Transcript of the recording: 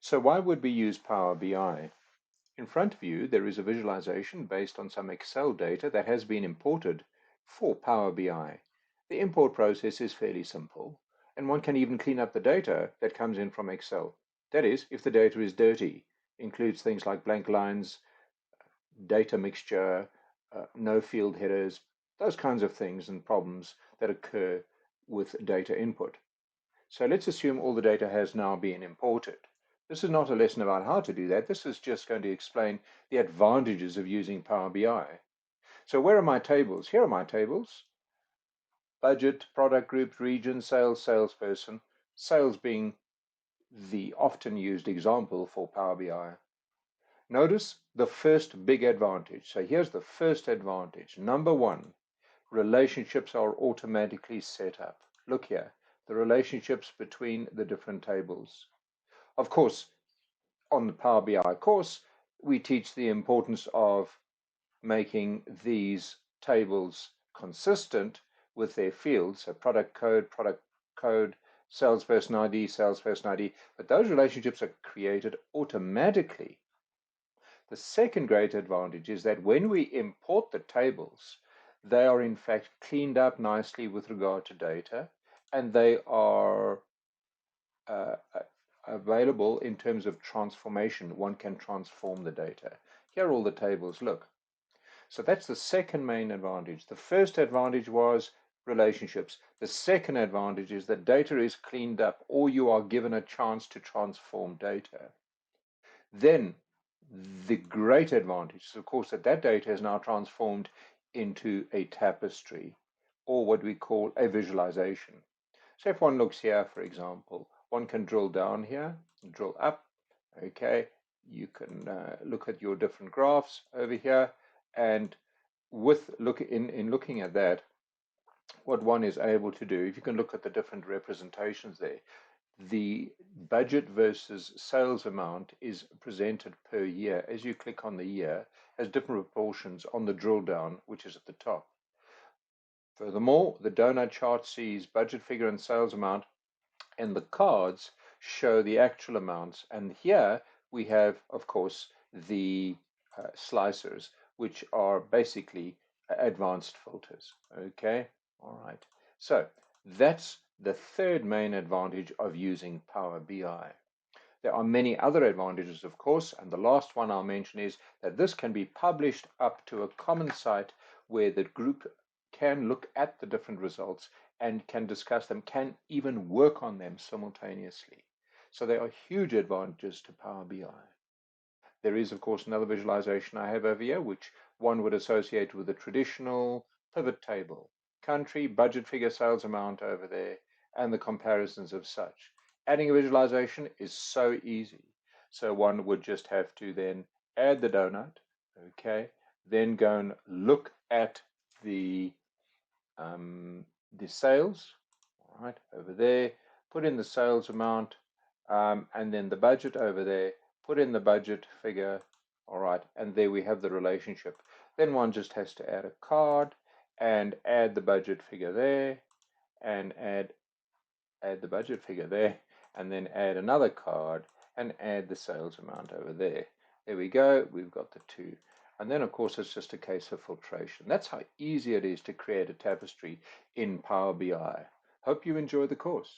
So why would we use Power BI? In front of you, there is a visualization based on some Excel data that has been imported for Power BI. The import process is fairly simple, and one can even clean up the data that comes in from Excel. That is, if the data is dirty, includes things like blank lines, data mixture, no field headers, those kinds of things and problems that occur with data input. So let's assume all the data has now been imported. This is not a lesson about how to do that. This is just going to explain the advantages of using Power BI. So where are my tables? Here are my tables. Budget, product group, region, sales, salesperson. Sales being the often used example for Power BI. Notice the first big advantage. So here's the first advantage. Number one, relationships are automatically set up. Look here, the relationships between the different tables. Of course, on the Power BI course, we teach the importance of making these tables consistent with their fields, so product code, salesperson ID, but those relationships are created automatically. The second great advantage is that when we import the tables, they are in fact cleaned up nicely with regard to data, and they are available in terms of transformation. One can transform the data. Here are all the tables, look. So that's the second main advantage. The first advantage was relationships. The second advantage is that data is cleaned up, or you are given a chance to transform data. Then the great advantage is, of course, that that data is now transformed into a tapestry, or what we call a visualization. So if one looks here, for example, one can drill down here, drill up, okay? You can look at your different graphs over here, and in looking at that, what one is able to do, if you can look at the different representations there, the budget versus sales amount is presented per year. As you click on the year, has different proportions on the drill down, which is at the top. Furthermore, the donut chart sees budget figure and sales amount, and the cards show the actual amounts. And here we have, of course, the slicers, which are basically advanced filters. Okay, all right. So that's the third main advantage of using Power BI. There are many other advantages, of course, and the last one I'll mention is that this can be published up to a common site where the group can look at the different results and can discuss them, can even work on them simultaneously. So there are huge advantages to Power BI. There is, of course, another visualization I have over here, which one would associate with a traditional pivot table. Country, budget figure, sales amount over there, and the comparisons of such. Adding a visualization is so easy. So one would just have to then add the donut, okay, then go and look at the sales, all right, over there, put in the sales amount, and then the budget over there, put in the budget figure, all right, and there we have the relationship. Then one just has to add a card and add the budget figure there, and add the budget figure there, and then add another card and add the sales amount over there. There we go, we've got the two. And then, of course, it's just a case of filtration. That's how easy it is to create a tapestry in Power BI. Hope you enjoy the course.